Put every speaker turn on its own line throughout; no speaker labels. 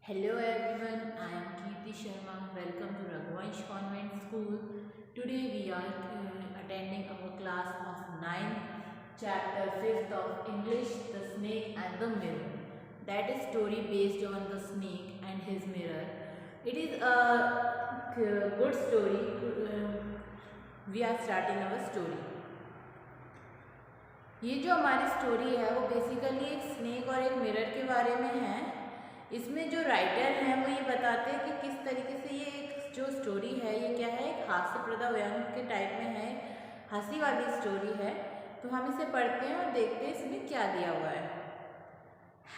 Hello everyone, I am Kirti Sharma. Welcome to Raghuvansh Convent School. Today we are attending our class of 9th chapter 5th of English, The Snake and the Mirror. That is story based on the snake and his mirror. It is a good story. We are starting our story. ये जो हमारी story है वो basically एक snake और एक mirror के बारे में है। इसमें जो राइटर हैं वो ये बताते हैं कि किस तरीके से ये एक जो स्टोरी है ये क्या है, एक हास्यप्रद व्यंग के टाइप में है, हंसी वाली स्टोरी है। तो हम इसे पढ़ते हैं और देखते हैं इसमें क्या दिया हुआ है।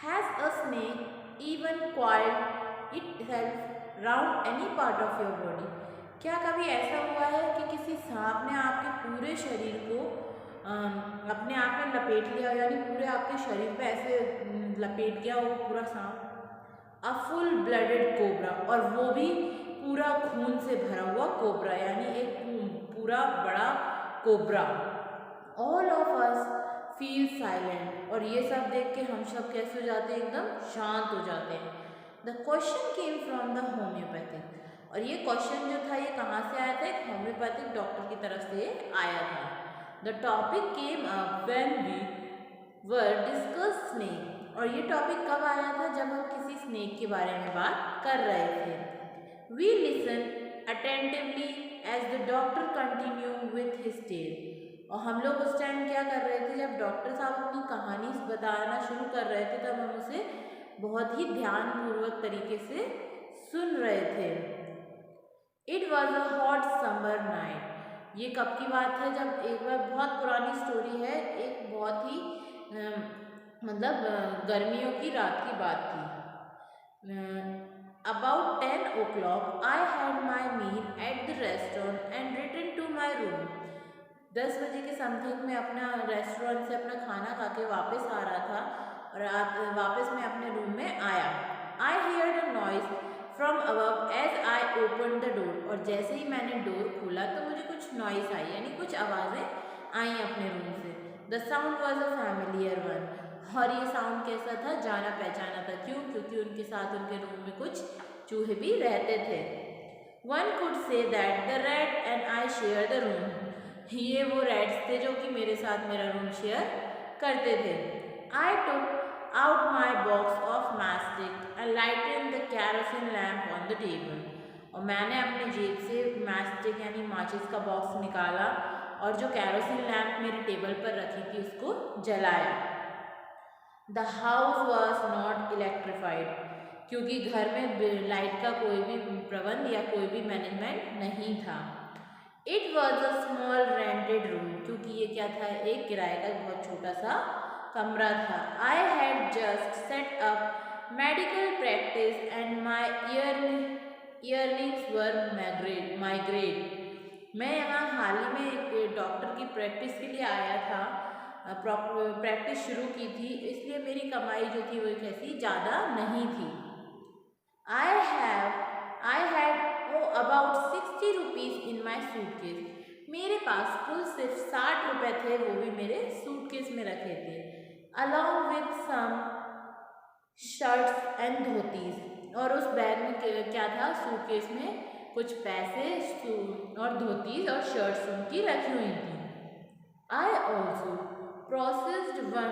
Has a snake even coiled itself round any part of your body? क्या कभी ऐसा हुआ है कि किसी सांप ने आपके पूरे शरीर को अपने आप में लपेट लिया, यानी पूरे आपके शरीर पे ऐसे लपेट गया वो पूरा सांप? अ फुल ब्लडेड कोबरा, और वो भी पूरा खून से भरा हुआ कोबरा, यानी एक पूरा बड़ा cobra. All of us feel silent, और ये सब देख के हम सब कैसे हो जाते हैं, एकदम शांत हो जाते हैं। The question came from the homeopathic, और ये क्वेश्चन जो था ये कहाँ से आया था? एक होम्योपैथिक डॉक्टर की तरफ से आया था। The topic came up when we were discuss snake, और ये टॉपिक कब आया था? जब हम किसी स्नेक के बारे में बात कर रहे थे। We listen attentively as the doctor continue with his tale, और हम लोग उस टाइम क्या कर रहे थे, जब डॉक्टर साहब अपनी कहानी बताना शुरू कर रहे थे तब हम उसे बहुत ही ध्यानपूर्वक तरीके से सुन रहे थे। It was a hot summer night, ये कब की बात है? जब एक बार, बहुत पुरानी स्टोरी है, एक बहुत ही गर्मियों की रात की बात थी। About 10 o'clock I had my meal at the restaurant and return to my room. 10 बजे के समथिंग में अपना रेस्टोरेंट से अपना खाना खा के वापस आ रहा था और वापस मैं अपने रूम में आया। I heard a noise from above as I open the door, और जैसे ही मैंने डोर खोला तो मुझे कुछ नॉइस आई, यानी कुछ आवाज़ें आई अपने रूम से। The sound was a familiar one, और ये साउंड कैसा था? जाना पहचाना था। क्यों? क्योंकि उनके साथ उनके रूम में कुछ चूहे भी रहते थे। One could say that the rat and I share the room, ये वो रैट्स थे जो कि मेरे साथ मेरा रूम शेयर करते थे। I took out my box of mastic and lighted the kerosene lamp on the table, और मैंने अपने जेब से मैस्टिक यानी माचिस का बॉक्स निकाला और जो कैरोसिन लैम्प मेरे टेबल पर रखी थी उसको जलाया। The house was not electrified, क्योंकि घर में लाइट का कोई भी प्रबंध या कोई भी मैनेजमेंट नहीं था। It was a small rented room, क्योंकि ये क्या था? एक किराए का बहुत छोटा सा कमरा था। I had just set up medical practice and my earrings were migrate. मैं यहाँ हाल ही में एक डॉक्टर की प्रैक्टिस के लिए आया था, प्रैक्टिस शुरू की थी, इसलिए मेरी कमाई जो थी वो कैसी ज़्यादा नहीं थी। I had about 60 rupees in my suitcase, मेरे पास कुल सिर्फ 60 रुपये थे, वो भी मेरे सूटकेस में रखे थे। Along with some shirts and dhotis, और उस बैग में क्या था? सूटकेस में कुछ पैसे और धोतीज और शर्ट्स उनकी रखी हुई थी। I also processed one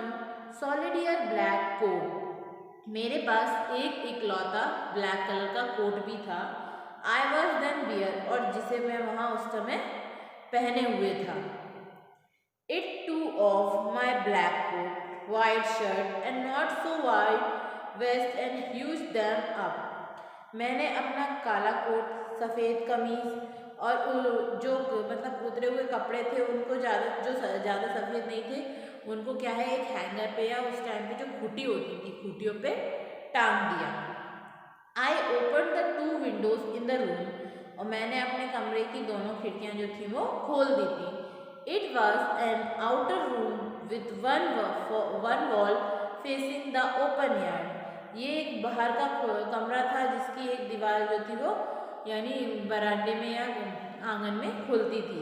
soldier black coat, मेरे पास एक इकलौता ब्लैक कलर का कोट भी था। आई वॉज देन बियर, और जिसे मैं वहाँ उस समय पहने हुए था। It to off my black coat, white shirt and not so white vest and huge them up, मैंने अपना काला कोट, सफ़ेद कमीज और जो उतरे हुए कपड़े थे उनको ज़्यादा सफ़ेद नहीं थे, उनको क्या है, एक हैंगर पे या उस टाइम पे जो खूटी होती थी खूटियों पे टांग दिया। आई open the 2 Windows in the room, और मैंने अपने कमरे की दोनों खिड़कियाँ जो थी वो खोल दी थी। It was N outer room with one wall facing the open yard, ये एक बाहर का कमरा था जिसकी एक दीवार जो थी वो यानी बरामदे में या आंगन में खुलती थी।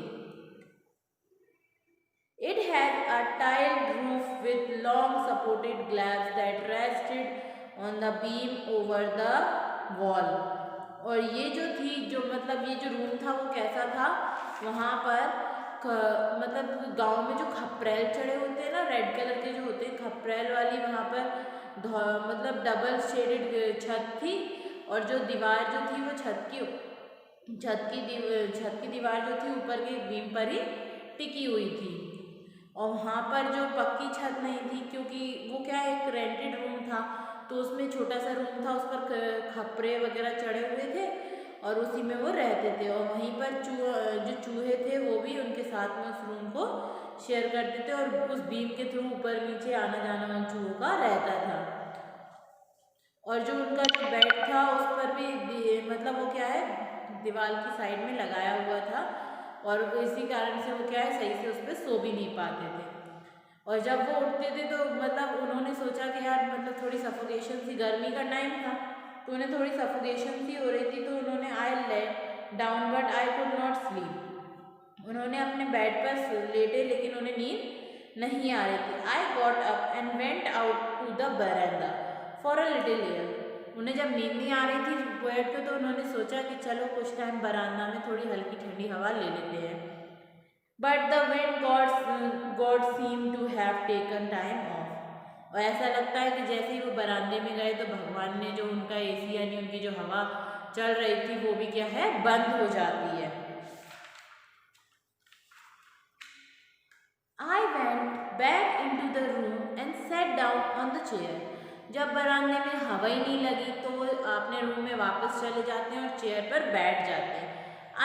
It had a tiled roof with long supported slabs that rested on the beam over the wall. और ये जो थी, जो मतलब ये जो रूम था वो कैसा था, वहाँ पर मतलब गांव में जो खपरेल चढ़े होते हैं ना, रेड कलर के जो होते हैं खपरेल वाली, वहाँ पर मतलब डबल शेडेड छत थी। और जो दीवार जो थी वो छत की दीवार जो थी ऊपर के बीम पर ही टिकी हुई थी। और वहाँ पर जो पक्की छत नहीं थी, क्योंकि वो क्या एक रेंटेड रूम था, तो उसमें छोटा सा रूम था, उस पर खपरे वगैरह चढ़े हुए थे और उसी में वो रहते थे। और वहीं पर जो चूहे थे वो भी उनके साथ में उस रूम को शेयर करते थे और उस बीम के थ्रू ऊपर नीचे आना जाना उन चूहों का रहता था। और जो उनका जो बेड था उस पर भी मतलब वो क्या है दीवार की साइड में लगाया हुआ था, और इसी कारण से वो क्या है सही से उस पर सो भी नहीं पाते थे। और जब वो उठते थे तो मतलब उन्होंने सोचा कि यार मतलब थोड़ी सफोकेशन सी, गर्मी का टाइम था तो उन्हें थोड़ी सफोकेशन सी हो रही थी, तो उन्होंने I let down but I could not sleep. उन्होंने अपने बेड पर लेटे लेकिन उन्हें नींद नहीं आ रही थी। I got up and went out to the बरामदा फॉर अ लिटिल एयर। उन्हें जब नींद नहीं आ रही थी बेड पे, तो उन्होंने सोचा कि चलो कुछ टाइम बरामदा में थोड़ी हल्की ठंडी हवा ले लेते हैं। But the wind god seem to have taken time off. और ऐसा लगता है कि जैसे ही वो बरामदे में गए तो भगवान ने जो उनका एसी यानी उनकी जो हवा चल रही थी वो भी क्या है बंद हो जाती है। I went back in to the room and set down on the chair. जब बरामदे में हवा ही नहीं लगी तो वो अपने रूम में वापस चले जाते हैं और चेयर पर बैठ जाते हैं।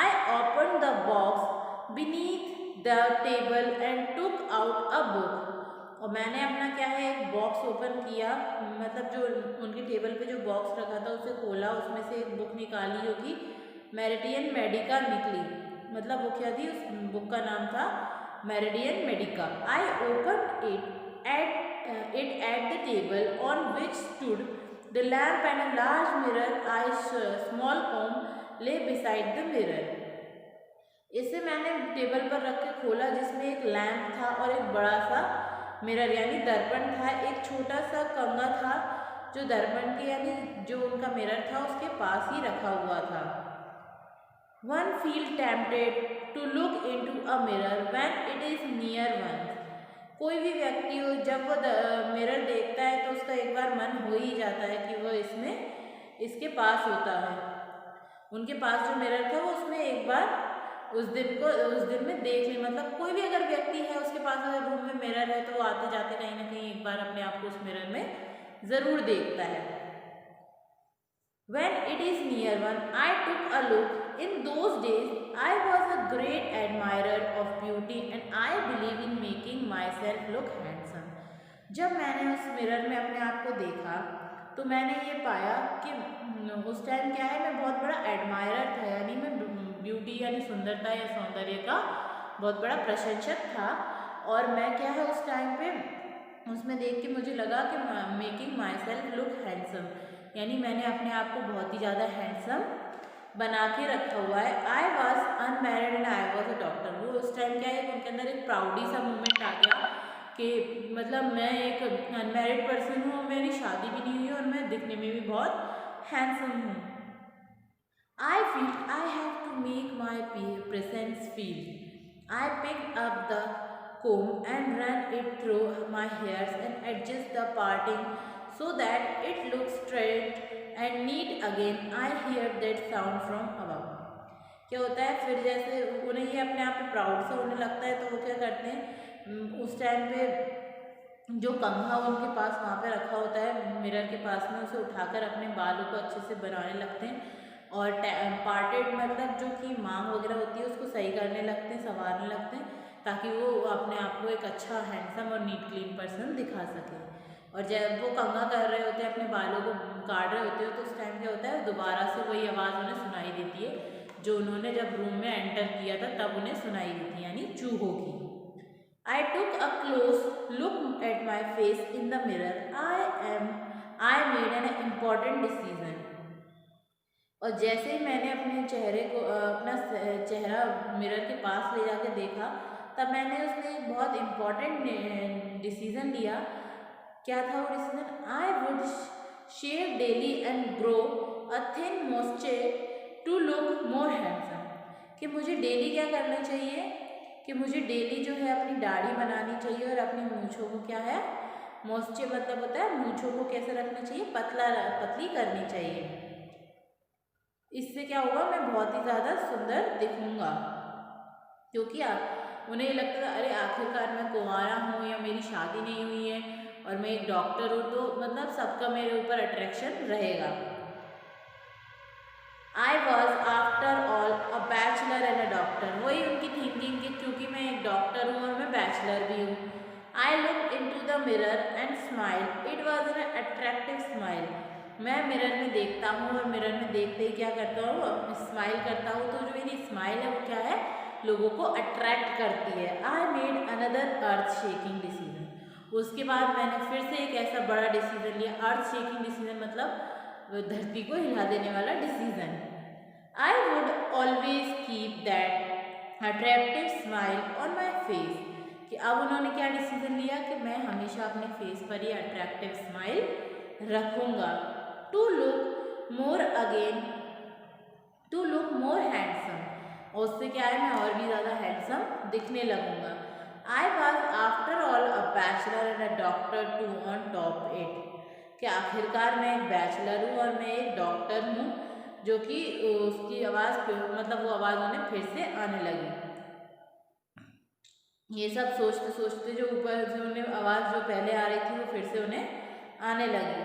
आई open the box beneath the table and took out a book. और मैंने अपना क्या है एक बॉक्स ओपन किया, मतलब जो उनके टेबल पे जो बॉक्स रखा था उसे खोला, उसमें से एक बुक निकाली जो कि मेरिडियन मेडिका निकली। मतलब वो क्या थी, उस बुक का नाम था meridian Medica. I open it at the table on which stood the lamp and a large mirror. Small comb lay beside the mirror. इसे मैंने टेबल पर रख के खोला जिसमें एक लैंप था और एक बड़ा सा मिरर यानी दर्पण था। एक छोटा सा कंघा था जो दर्पण के यानी जो उनका मिरर था उसके पास ही रखा हुआ था। One feel tempted to look into a mirror when it is near one. कोई भी व्यक्ति हो जब वो मिरर देखता है तो उसका एक बार मन हो ही जाता है कि वो इसके पास होता है। उनके पास जो मिरर था वो उसमें एक बार उस दिन में देख ले। मतलब कोई भी अगर व्यक्ति है उसके पास अगर रूम में मिरर है तो वो आते जाते कहीं ना कहीं एक बार अपने आप को उस मिरर में ज़रूर देखता है। When it is near one, I took a look. In those days, I was a great admirer of beauty and I believe in making myself look handsome. जब मैंने उस मिरर में अपने आप को देखा तो मैंने ये पाया कि उस टाइम क्या है मैं बहुत बड़ा एडमायरर था, यानी मैं ब्यूटी यानी सुंदरता या सौंदर्य का बहुत बड़ा प्रशंसक था। और मैं क्या है उस टाइम पे उसमें देख के मुझे लगा कि making my self look handsome, यानी मैंने अपने आप को बहुत ही ज़्यादा हैंडसम बना के रखा हुआ है। I was unmarried and I was a doctor. वो उस टाइम क्या है उनके अंदर एक प्राउडी सा मूवमेंट आ गया कि मतलब मैं एक अनमैरिड पर्सन हूँ, मेरी शादी भी नहीं हुई और मैं दिखने में भी बहुत हैंडसम हूँ। I feel I have to make my presence feel. I pick up the comb and run it through my hairs and adjust the parting so that it looks straight and neat again. I hear that sound from above. क्या होता है फिर जैसे उन्हें ये अपने आप पे प्राउड सा होने लगता है तो वो क्या करते हैं उस टाइम पे जो कंघा उनके पास वहाँ पे रखा होता है मिरर के पास में उसे उठाकर अपने बालों को अच्छे से बनाने लगते हैं और पार्टेड मतलब जो कि मांग वगैरह होती है उसको सही करने लगते हैं, संवारने लगते हैं ताकि वो अपने आप को एक अच्छा हैंडसम और नीट क्लीन पर्सन दिखा सके। और जब वो कंघा कर रहे होते हैं अपने बालों को काट रहे होते हैं तो उस टाइम क्या होता है दोबारा से वही आवाज़ उन्हें सुनाई देती है जो उन्होंने जब रूम में एंटर किया था तब उन्हें सुनाई दी थी, यानी चूहों की। I took a close look at my face in the mirror. I made an important decision. और जैसे ही मैंने अपने चेहरे को अपना चेहरा मिरर के पास ले जाके देखा तब मैंने उसमें एक बहुत इम्पॉर्टेंट डिसीज़न लिया। क्या था वो decision? I would grow a thin moisture to look more handsome. कि मुझे डेली क्या करना चाहिए, कि मुझे डेली जो है अपनी दाढ़ी बनानी चाहिए और अपनी मूंछों को क्या है, मॉइस्चर मतलब होता है मूंछों को कैसे रखना चाहिए, पतली करनी चाहिए। इससे क्या होगा, मैं बहुत ही ज़्यादा सुंदर दिखूंगा। क्योंकि उन्हें ये लगता था अरे आखिरकार मैं कुंवारा हूँ या मेरी शादी नहीं हुई है और मैं एक डॉक्टर हूँ, तो मतलब सबका मेरे ऊपर अट्रैक्शन रहेगा। आई was after all a bachelor and a doctor. वही उनकी थिंकिंग कि क्योंकि मैं एक डॉक्टर हूँ और मैं बैचलर भी हूँ। I look in to the mirror and smile, it was an attractive smile. मैं मिरर में देखता हूँ और मिरर में देखते ही क्या करता हूँ, स्माइल करता हूँ। तो जो मेरी स्माइल है वो क्या है, लोगों को अट्रैक्ट करती है। I made another earth shaking decision. उसके बाद मैंने फिर से एक ऐसा बड़ा डिसीजन लिया। अर्थ शेकिंग डिसीजन मतलब धरती को हिला देने वाला decision. I would always keep that attractive smile on my face. कि अब उन्होंने क्या डिसीजन लिया कि मैं हमेशा अपने फेस पर ये अट्रैक्टिव स्माइल रखूंगा। To look more again, to look more handsome. और उससे क्या है, मैं और भी ज़्यादा हैंडसम दिखने लगूंगा। I was after all a bachelor and a doctor too on top it. कि आखिरकार मैं एक बैचलर हूँ और मैं एक डॉक्टर हूँ, जो कि उसकी आवाज़ मतलब वो आवाज़ उन्हें फिर से आने लगी। ये सब सोचते सोचते जो ऊपर से उन्हें आवाज़ जो पहले आ रही थी वो फिर से उन्हें आने लगी।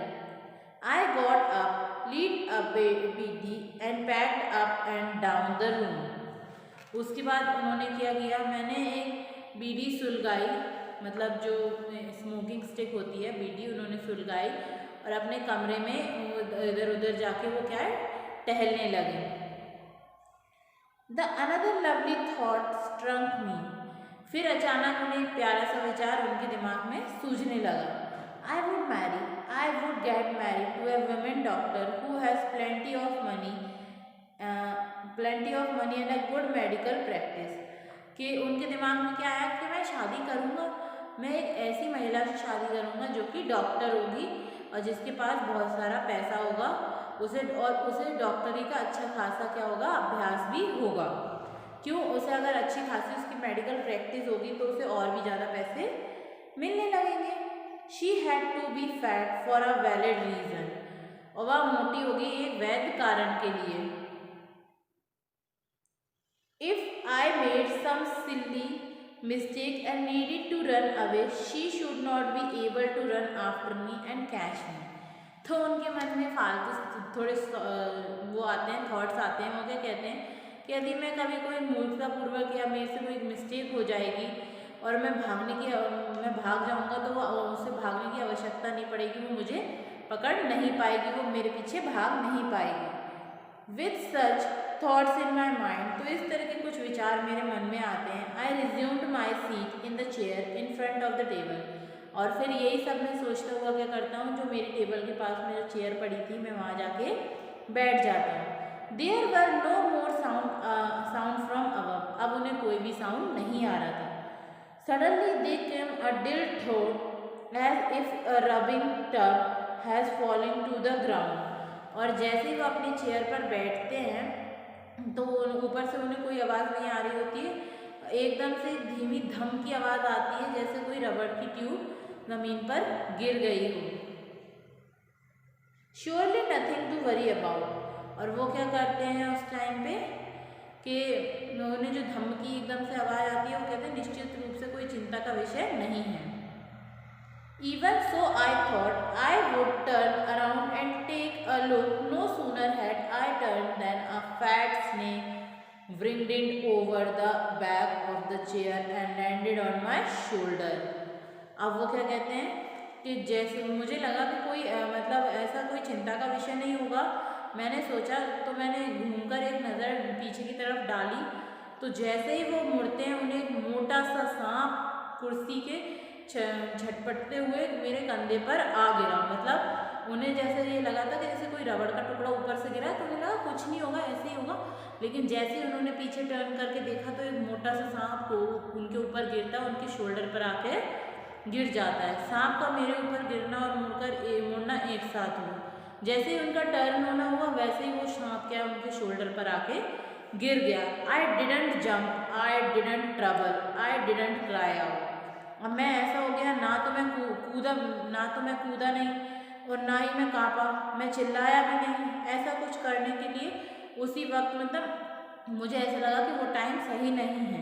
I got up, lead a bidi and packed up and down the room. उसके बाद उन्होंने क्या किया, मैंने एक बीडी सुलगाई, मतलब जो स्मोकिंग स्टिक होती है बीडी, उन्होंने सुलगाई और अपने कमरे में इधर उधर जाके वो क्या है, टहलने लगे। द अनदर लवली थॉट स्ट्रंक मी। फिर अचानक उन्हें एक प्यारा सा विचार उनके दिमाग में सूझने लगा। I would marry, I would get married to a women doctor who has plenty of money and a good medical practice. कि उनके दिमाग में क्या आया कि मैं शादी करूँगा, मैं एक ऐसी महिला से शादी करूँगा जो कि डॉक्टर होगी और जिसके पास बहुत सारा पैसा होगा, उसे डॉक्टरी का अच्छा खासा क्या होगा, अभ्यास भी होगा। क्यों, उसे अगर अच्छी खासी उसकी मेडिकल प्रैक्टिस होगी तो उसे और भी ज़्यादा पैसे मिलने लगेंगे। She had to be fat for a valid reason. और वह मोटी होगी एक वैध कारण के लिए। If I made some silly mistake and needed to run away, she should not be able to run after me and catch me. तो उनके मन में फालतू थोड़े वो आते हैं, थॉट्स आते हैं। वो क्या कहते हैं कि यदि मैं कभी कोई मूर्खतापूर्वक या मेरे से कोई मिस्टेक हो जाएगी और मैं भाग जाऊंगा तो उससे भागने की आवश्यकता नहीं पड़ेगी, वो मुझे पकड़ नहीं पाएगी, वो मेरे पीछे भाग नहीं पाएगी। With such thoughts in my mind, तो इस तरह के कुछ विचार मेरे मन में आते हैं। I resumed my seat in the chair in front of the table. और फिर यही सब मैं सोचता हुआ क्या करता हूँ, जो मेरी टेबल के पास में जो चेयर पड़ी थी मैं वहाँ जाके बैठ जाता हूँ। There were no more sound from above. अब उन्हें कोई भी साउंड नहीं आ रहा था। Suddenly there came a dull throat as if a rubbing tub has fallen to the ground. और जैसे ही वो अपनी चेयर पर बैठते हैं तो ऊपर से उन्हें कोई आवाज़ नहीं आ रही होती है, एकदम से धीमी धम की आवाज़ आती है, जैसे कोई रबड़ की ट्यूब ज़मीन पर गिर गई हो। Surely nothing to worry about. और वो क्या करते हैं उस टाइम पे कि उन्हें जो धमकी एकदम से आवाज़ आती है, वो कहते हैं निश्चित रूप से कोई चिंता का विषय नहीं है। Even so I thought I would turn around and take a look, no sooner had I turn than a fat snake wriggled over the back of the chair and landed on my shoulder। अब वो क्या कहते हैं कि जैसे मुझे लगा कि कोई मतलब ऐसा कोई चिंता का विषय नहीं होगा, मैंने सोचा तो मैंने घूमकर एक नज़र पीछे की तरफ डाली, तो जैसे ही वो मुड़ते हैं उन्हें एक मोटा सा सांप कुर्सी के झटपटते हुए मेरे कंधे पर आ गिरा। मतलब उन्हें जैसे ये लगा था कि जैसे कोई रबड़ का टुकड़ा ऊपर से गिरा है, तो उन्हें लगा कुछ नहीं होगा, ऐसे ही होगा। लेकिन जैसे ही उन्होंने पीछे टर्न करके देखा तो एक मोटा सा सांप को उनके ऊपर गिरता है, उनके शोल्डर पर आके गिर जाता है। सांप का मेरे ऊपर गिरना और मुड़ना एक साथ हुआ। जैसे ही उनका टर्न होना हुआ वैसे ही वो सांप क्या उनके शोल्डर पर आके गिर गया। I didn't jump, I didn't trouble, I didn't cry out. अब मैं ऐसा हो गया, ना तो मैं कूदा नहीं और ना ही मैं कांपा, मैं चिल्लाया भी नहीं। ऐसा कुछ करने के लिए उसी वक्त मतलब मुझे ऐसा लगा कि वो टाइम सही नहीं है।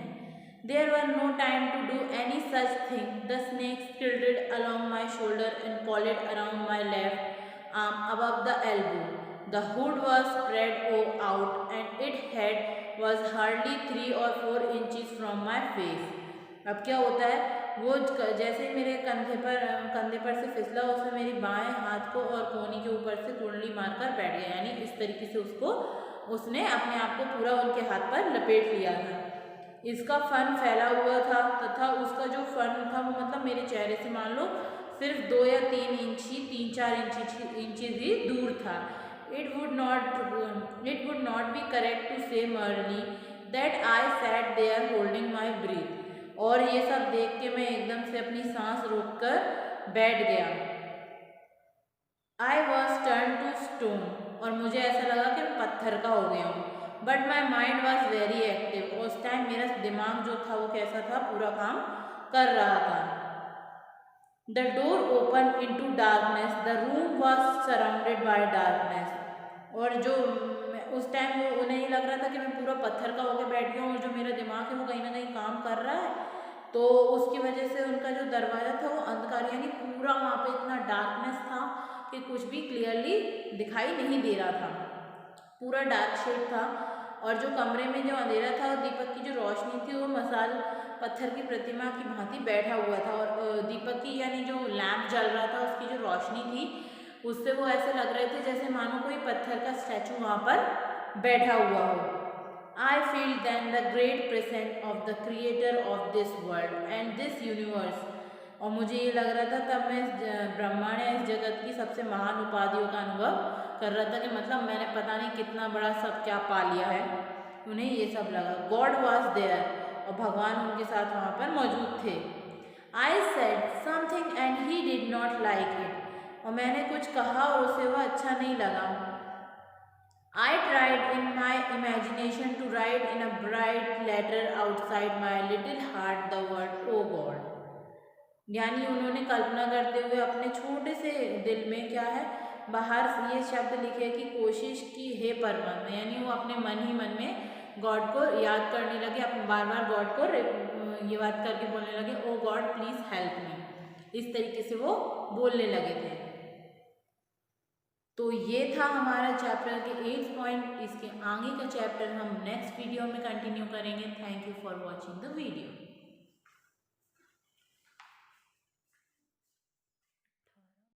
There were no time to do any such thing. The snake skittered along my shoulder and coiled around my left arm above the elbow. The hood was spread out and its head was hardly 3 or 4 inches from my face. अब क्या होता है, वो जैसे ही मेरे कंधे पर से फिसला, उसने मेरी बाएं हाथ को और कोहनी के ऊपर से कुंडली मारकर बैठ गया। यानी इस तरीके से उसने अपने आप को पूरा उनके हाथ पर लपेट लिया था। इसका फन फैला हुआ था तथा उसका जो फन था वो मतलब मेरे चेहरे से मान लो सिर्फ 2 या 3-4 इंचेस ही दूर था। It would not be correct to say merely that I sat there holding my breath. और ये सब देख के मैं एकदम से अपनी सांस रोककर बैठ गया। I was turn to stone, और मुझे ऐसा लगा कि मैं पत्थर का हो गया हूँ। But my mind was very active. उस टाइम मेरा दिमाग जो था वो कैसा था, पूरा काम कर रहा था। The door open in to darkness, the room was surrounded by darkness. और जो उस टाइम वो उन्हें ये लग रहा था कि मैं पूरा पत्थर का होकर बैठ गया हूँ, और जो मेरा दिमाग है वो कहीं ना कहीं काम कर रहा है। तो उसकी वजह से उनका जो दरवाज़ा था वो अंधकार, यानी पूरा वहाँ पे इतना डार्कनेस था कि कुछ भी क्लियरली दिखाई नहीं दे रहा था, पूरा डार्क शेड था। और जो कमरे में जो अंधेरा था और दीपक की जो रोशनी थी वो मसाल पत्थर की प्रतिमा की भांति बैठा हुआ था। और दीपक की यानी जो लैंप जल रहा था उसकी जो रोशनी थी उससे वो ऐसे लग रहे थे जैसे मानो कोई पत्थर का स्टैचू वहाँ पर बैठा हुआ हो। I feel then the great presence of the creator of this world and this universe. और मुझे ये लग रहा था तब मैं ब्रह्मांड या इस जगत की सबसे महान उपाधियों का अनुभव कर रहा था कि मतलब मैंने पता नहीं कितना बड़ा सब क्या पा लिया है। उन्हें ये सब लगा। गॉड वॉज देयर, और भगवान उनके साथ वहाँ पर मौजूद थे। I said something and he did not like it, और मैंने कुछ कहा और उसे वह अच्छा नहीं लगा। I tried in my imagination to write in a bright letter outside my little heart the word "Oh God." यानी उन्होंने कल्पना करते हुए अपने छोटे से दिल में क्या है बाहर ये शब्द लिखे कि कोशिश की हे परमात्मा। यानी वो अपने मन ही मन में गॉड को याद करने लगे, अपने बार बार गॉड को ये बात करके बोलने लगे, ओ गॉड प्लीज हेल्प मी। इस तरीके से वो बोलने लगे थे। तो ये था हमारा चैप्टर के 8th पॉइंट। इसके आगे का चैप्टर हम नेक्स्ट वीडियो में कंटिन्यू करेंगे। Thank you for watching the video.